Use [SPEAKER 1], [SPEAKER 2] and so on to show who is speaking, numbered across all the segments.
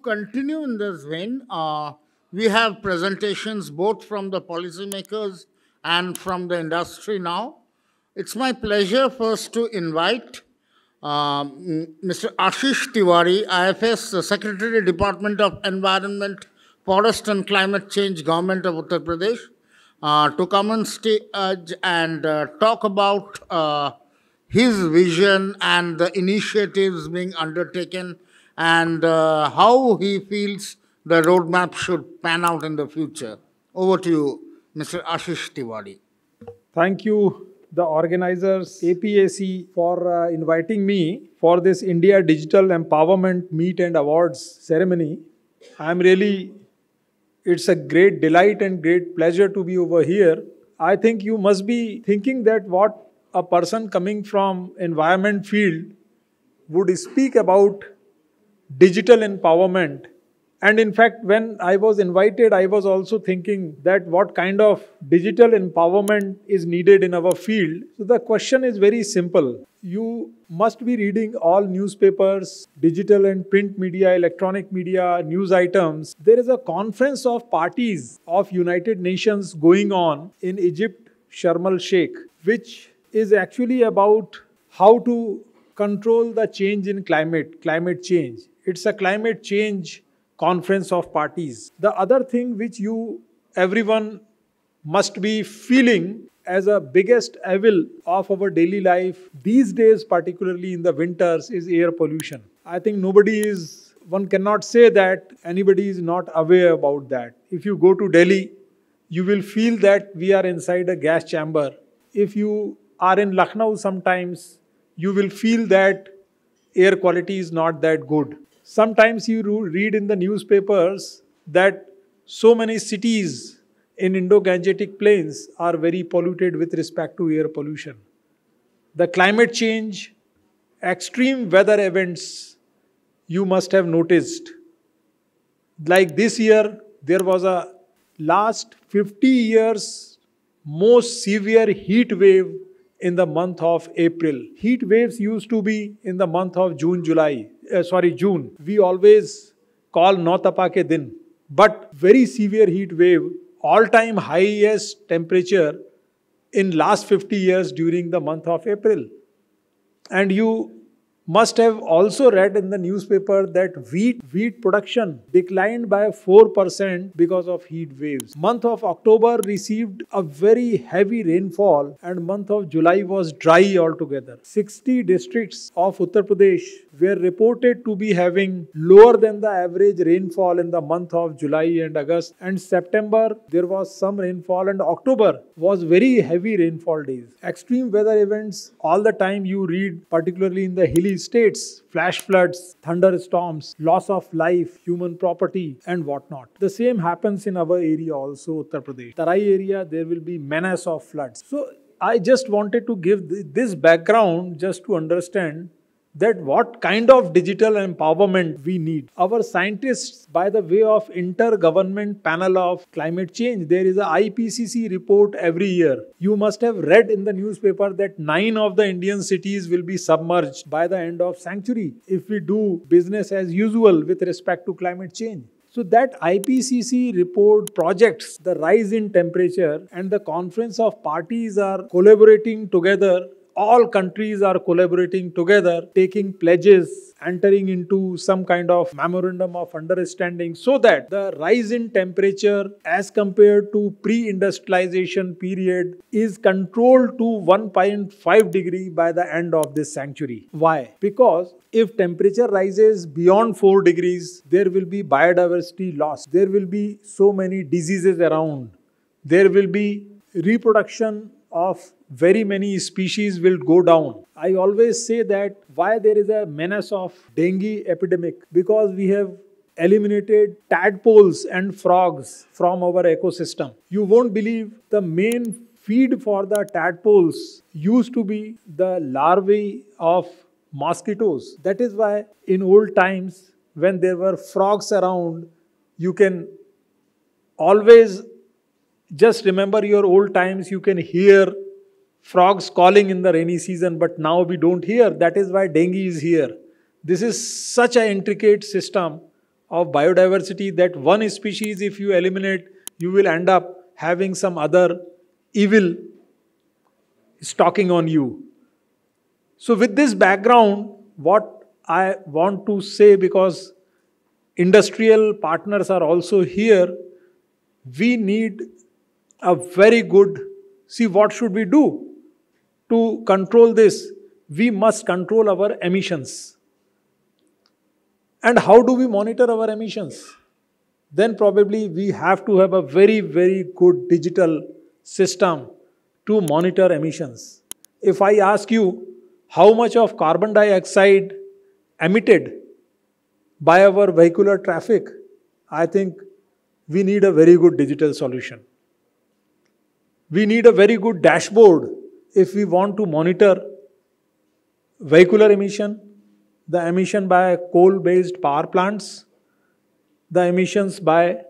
[SPEAKER 1] continue in this vein, we have presentations both from the policymakers and from the industry now. It's my pleasure first to invite Mr. Ashish Tiwari, IFS, the Secretary, Department of Environment, Forest and Climate Change, Government of Uttar Pradesh, to come on stage and talk about his vision and the initiatives being undertaken and how he feels the roadmap should pan out in the future. Over to you, Mr. Ashish Tiwari.
[SPEAKER 2] Thank you, the organizers, APAC, for inviting me for this India Digital Empowerment Meet and Awards ceremony. It's a great delight and great pleasure to be over here. I think you must be thinking that what a person coming from environment field would speak about digital empowerment. And in fact, when I was invited, I was also thinking that what kind of digital empowerment is needed in our field. So the question is very simple. You must be reading all newspapers, digital and print media, electronic media, news items. There is a conference of parties of United Nations going on in Egypt, Sharm el-Sheikh, which is actually about how to control the change in climate change. It's a climate change conference of parties. The other thing which everyone must be feeling as a biggest evil of our daily life these days, particularly in the winters, is air pollution. I think one cannot say that anybody is not aware about that. If you go to Delhi, you will feel that we are inside a gas chamber. If you are in Lucknow sometimes, you will feel that air quality is not that good. Sometimes you read in the newspapers that so many cities in Indo-Gangetic plains are very polluted with respect to air pollution. The climate change, extreme weather events, you must have noticed. Like this year, there was a last 50 years most severe heat wave in the month of April. Heat waves used to be in the month of June. We always call No Tapa ke din. But very severe heat wave, all-time highest temperature in last 50 years during the month of April. And you must have also read in the newspaper that wheat production declined by 4% because of heat waves. Month of October received a very heavy rainfall and month of July was dry altogether. 60 districts of Uttar Pradesh were reported to be having lower than the average rainfall in the month of July and August. And September, there was some rainfall, and October was very heavy rainfall days. Extreme weather events, all the time you read, particularly in the hilly states, flash floods, thunderstorms, loss of life, human property, and whatnot. The same happens in our area also, Uttar Pradesh. Tarai area, there will be menace of floods. So I just wanted to give this background just to understand that what kind of digital empowerment we need. Our scientists, by the way of Intergovernment Panel of Climate Change, there is a IPCC report every year. You must have read in the newspaper that 9 of the Indian cities will be submerged by the end of century if we do business as usual with respect to climate change. So that IPCC report projects the rise in temperature, and the conference of parties are collaborating together. All countries are collaborating together, taking pledges, entering into some kind of memorandum of understanding so that the rise in temperature as compared to pre-industrialization period is controlled to 1.5 degree by the end of this century. Why? Because if temperature rises beyond 4 degrees, there will be biodiversity loss. There will be so many diseases around. There will be reproduction of very many species will go down. I always say that why there is a menace of dengue epidemic, because we have eliminated tadpoles and frogs from our ecosystem. You won't believe the main feed for the tadpoles used to be the larvae of mosquitoes. That is why in old times when there were frogs around, you can always just remember your old times, you can hear frogs calling in the rainy season, but now we don't hear. That is why dengue is here. This is such an intricate system of biodiversity that one species, if you eliminate, you will end up having some other evil stalking on you. So, with this background, what I want to say, because industrial partners are also here, we need a very good, see what should we do to control this? We must control our emissions. And how do we monitor our emissions? Then probably we have to have a very, very good digital system to monitor emissions. If I ask you how much of carbon dioxide emitted by our vehicular traffic, I think we need a very good digital solution. We need a very good dashboard if we want to monitor vehicular emission, the emission by coal-based power plants, the emissions by,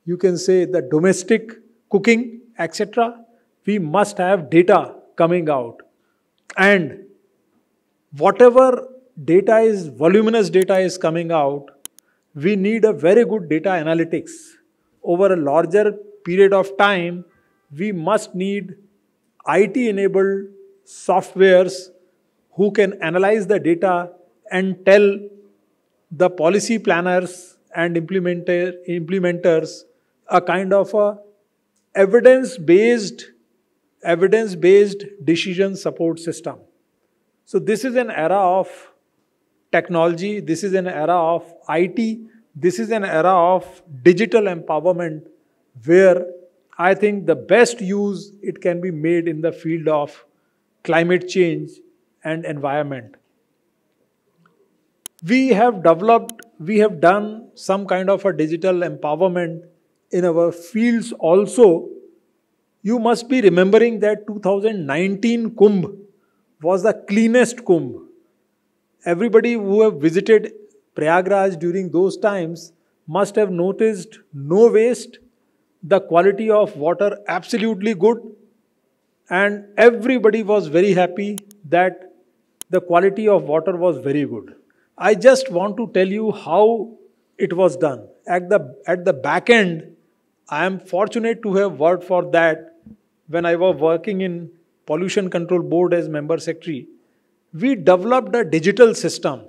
[SPEAKER 2] you can say, the domestic cooking, etc. We must have data coming out. And whatever data is, voluminous data is coming out, we need a very good data analytics. Over a larger period of time, we must need IT-enabled softwares who can analyze the data and tell the policy planners and implementers a kind of a evidence-based decision support system. So this is an era of technology, this is an era of IT, this is an era of digital empowerment where I think the best use it can be made in the field of climate change and environment. We have done some kind of a digital empowerment in our fields also. You must be remembering that 2019 Kumbh was the cleanest Kumbh. Everybody who have visited Prayagraj during those times must have noticed no waste, the quality of water absolutely good, and everybody was very happy that the quality of water was very good. I just want to tell you how it was done. At the back end, I am fortunate to have worked for that when I was working in Pollution Control Board as member secretary. We developed a digital system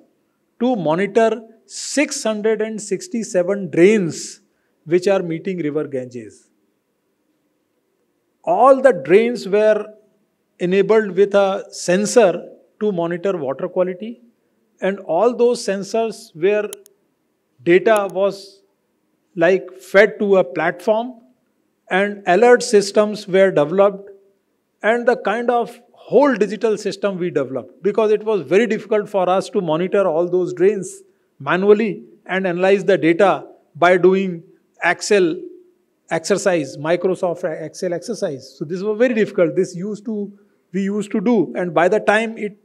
[SPEAKER 2] to monitor 667 drains which are meeting river Ganges. All the drains were enabled with a sensor to monitor water quality, and all those sensors where data was like fed to a platform and alert systems were developed, and the kind of whole digital system we developed, because it was very difficult for us to monitor all those drains manually and analyze the data by doing Excel exercise, Microsoft Excel exercise. So this was very difficult. We used to do, and by the time it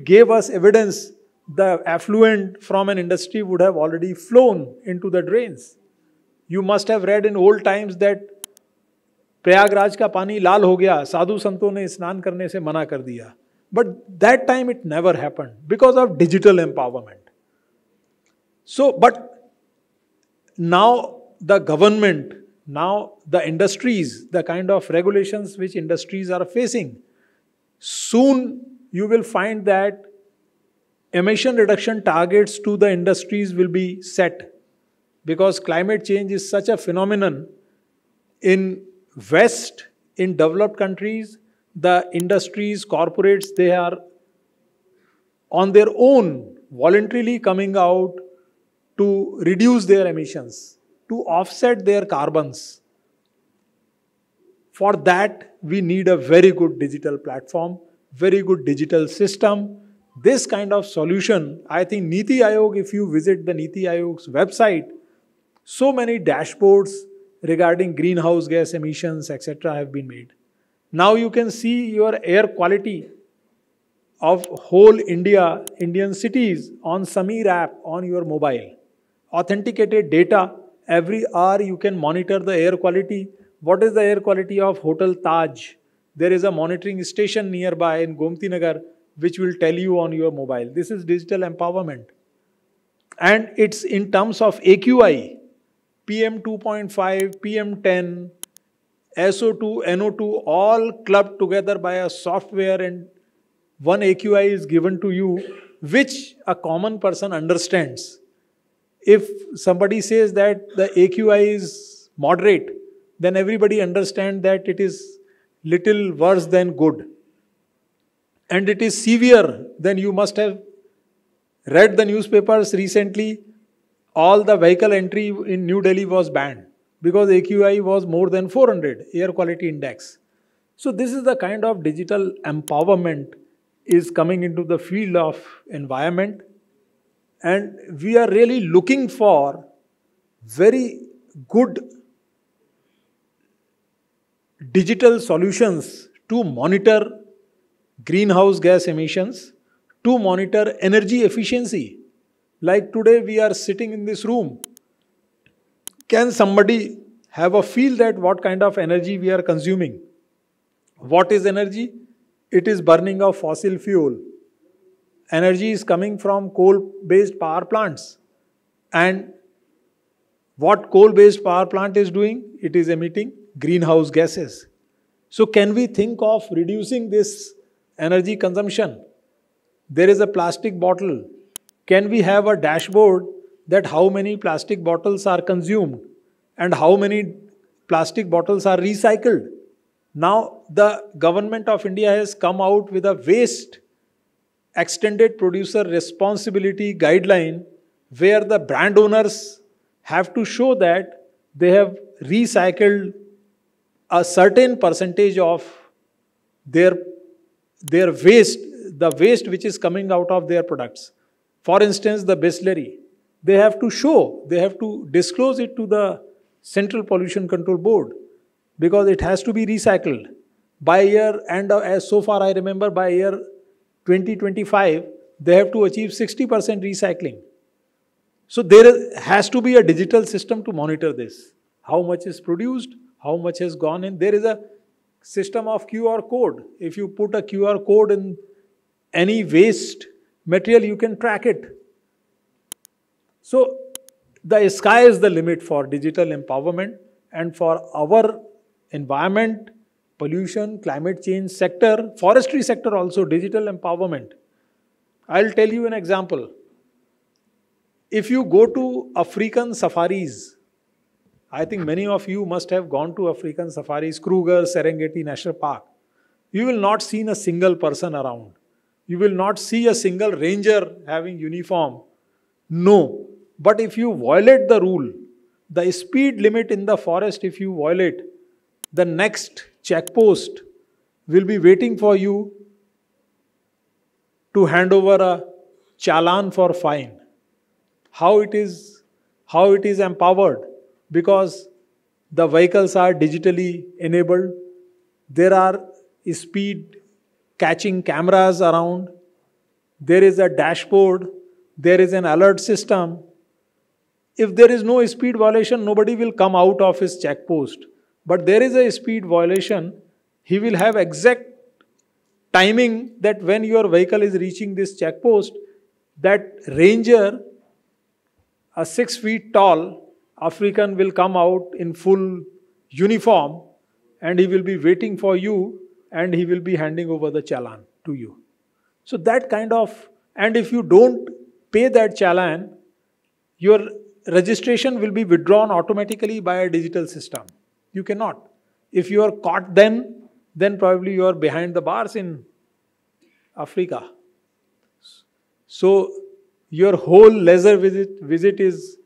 [SPEAKER 2] gave us evidence, the effluent from an industry would have already flown into the drains. You must have read in old times that Prayagraj का पानी लाल हो गया, साधु संतों ने स्नान करने से मना कर दिया. But that time it never happened because of digital empowerment. So, but now the government, now the industries, the kind of regulations which industries are facing, soon you will find that emission reduction targets to the industries will be set, because climate change is such a phenomenon. In West, in developed countries, the industries, corporates, they are on their own voluntarily coming out to reduce their emissions, to offset their carbons. For that, we need a very good digital platform, very good digital system. This kind of solution, I think Niti Aayog, if you visit the Niti Aayog's website, so many dashboards regarding greenhouse gas emissions, etc. have been made. Now you can see your air quality of whole Indian cities on Sameer app on your mobile. Authenticated data, every hour you can monitor the air quality. What is the air quality of Hotel Taj? There is a monitoring station nearby in Gomti Nagar which will tell you on your mobile. This is digital empowerment. And it's in terms of AQI, PM 2.5, PM 10, SO2, NO2, all clubbed together by a software, and one AQI is given to you, which a common person understands. If somebody says that the AQI is moderate, then everybody understands that it is little worse than good. And it is severe, then you must have read the newspapers recently. All the vehicle entry in New Delhi was banned because AQI was more than 400, air quality index. So this is the kind of digital empowerment is coming into the field of environment. And we are really looking for very good digital solutions to monitor greenhouse gas emissions, to monitor energy efficiency. Like today we are sitting in this room. Can somebody have a feel that what kind of energy we are consuming? What is energy? It is burning of fossil fuel. Energy is coming from coal-based power plants. And what coal-based power plant is doing? It is emitting greenhouse gases. So can we think of reducing this energy consumption? There is a plastic bottle. Can we have a dashboard that how many plastic bottles are consumed and how many plastic bottles are recycled? Now the government of India has come out with a waste extended producer responsibility guideline where the brand owners have to show that they have recycled a certain percentage of their waste, the waste which is coming out of their products. For instance, the bisleri, they have to show, they have to disclose it to the Central Pollution Control Board because it has to be recycled. By year, and as so far I remember, by year 2025, they have to achieve 60% recycling. So there has to be a digital system to monitor this. How much is produced, how much has gone in. There is a system of QR code. If you put a QR code in any waste material, you can track it. So the sky is the limit for digital empowerment, and for our environment, pollution, climate change sector, forestry sector also, digital empowerment. I'll tell you an example. If you go to African safaris, I think many of you must have gone to African safaris, Kruger, Serengeti National Park. You will not see a single person around. You will not see a single ranger having uniform. No. But if you violate the rule, the speed limit in the forest, if you violate, the next checkpost will be waiting for you to hand over a challan for fine. How it is empowered? Because the vehicles are digitally enabled. There are speed catching cameras around. There is a dashboard. There is an alert system. If there is no speed violation, nobody will come out of his checkpost. But there is a speed violation, he will have exact timing that when your vehicle is reaching this checkpost, that ranger, a 6 feet tall African, will come out in full uniform and he will be waiting for you and he will be handing over the challan to you. So that kind of, and if you don't pay that challan, your registration will be withdrawn automatically by a digital system. You cannot. If you are caught then probably you are behind the bars in Africa. So your whole leisure visit is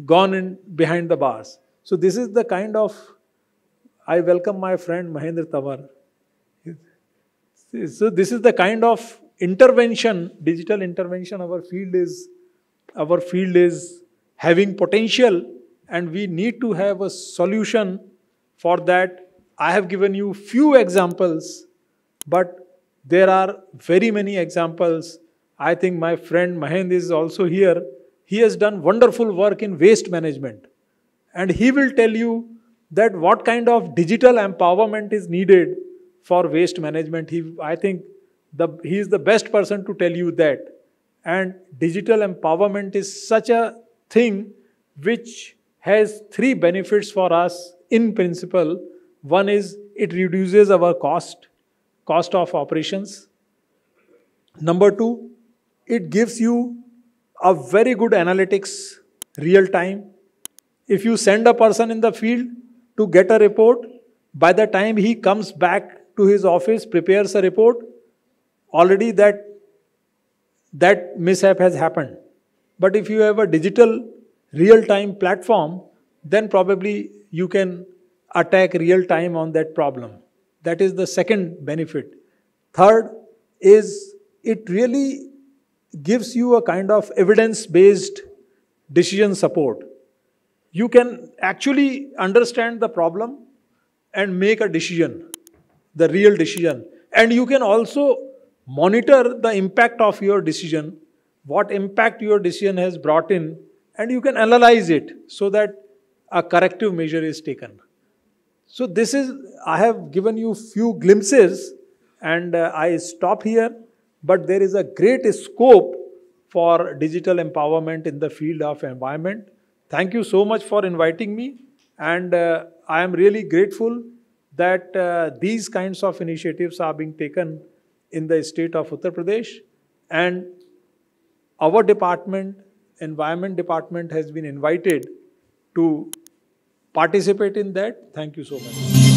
[SPEAKER 2] gone in behind the bars. So this is the kind of, I welcome my friend Mahendra Tawar. So this is the kind of intervention, digital intervention our field is having potential, and we need to have a solution for that. I have given you few examples, but there are very many examples. I think my friend Mahendra is also here. He has done wonderful work in waste management. And he will tell you that what kind of digital empowerment is needed for waste management. I think he is the best person to tell you that. And digital empowerment is such a thing which has three benefits for us in principle. One is it reduces our cost of operations. Number two, it gives you a very good analytics real time. If you send a person in the field to get a report, by the time he comes back to his office, prepares a report, already that mishap has happened. But if you have a digital real-time platform, then probably you can attack real-time on that problem. That is the second benefit. Third is it really gives you a kind of evidence-based decision support. You can actually understand the problem and make a decision, the real decision. And you can also monitor the impact of your decision, what impact your decision has brought in, and you can analyze it so that a corrective measure is taken. So this is, I have given you few glimpses and I stop here, but there is a great scope for digital empowerment in the field of environment. Thank you so much for inviting me, and I am really grateful that these kinds of initiatives are being taken in the state of Uttar Pradesh, and our department, Environment Department, has been invited to participate in that. Thank you so much.